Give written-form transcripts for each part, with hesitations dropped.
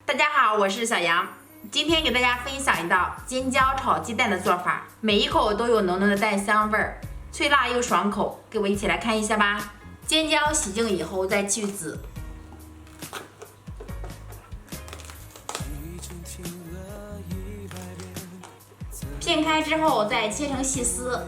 大家好，我是小杨，今天给大家分享一道尖椒炒鸡蛋的做法，每一口都有浓浓的蛋香味儿，脆辣又爽口。跟我一起来看一下吧。尖椒洗净以后再去籽，片开之后再切成细丝。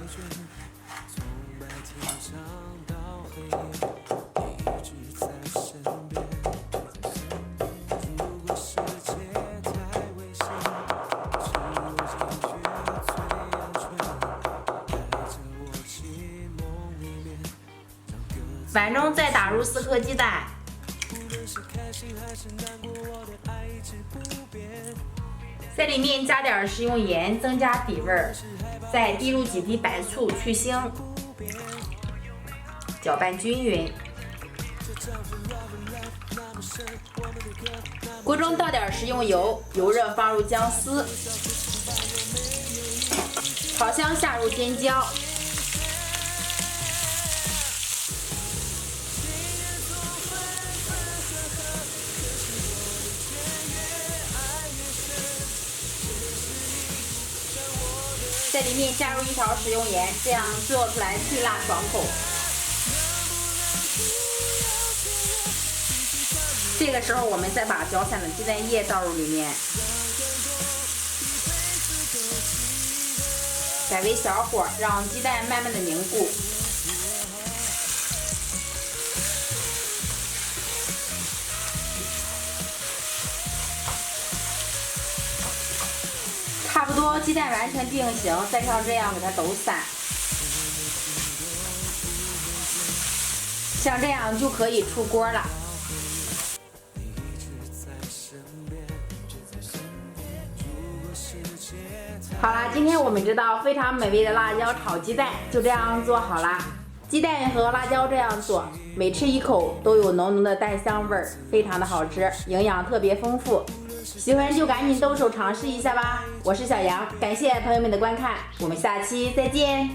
碗中再打入4颗鸡蛋，在里面加点食用盐，增加底味儿，再滴入几滴白醋去腥，搅拌均匀。锅中倒点食用油，油热放入姜丝，炒香下入尖椒。在里面加入1勺食用盐，这样做出来脆辣爽口。这个时候我们再把搅散的鸡蛋液倒入里面，改为小火，让鸡蛋慢慢的凝固。差不多鸡蛋完全定型，再像这样给它抖散，像这样就可以出锅了。好啦，今天我们这道非常美味的辣椒炒鸡蛋就这样做好啦。鸡蛋和辣椒这样做，每吃1口都有浓浓的蛋香味儿，非常的好吃，营养特别丰富。喜欢就赶紧动手尝试一下吧。我是小杨，感谢朋友们的观看，我们下期再见。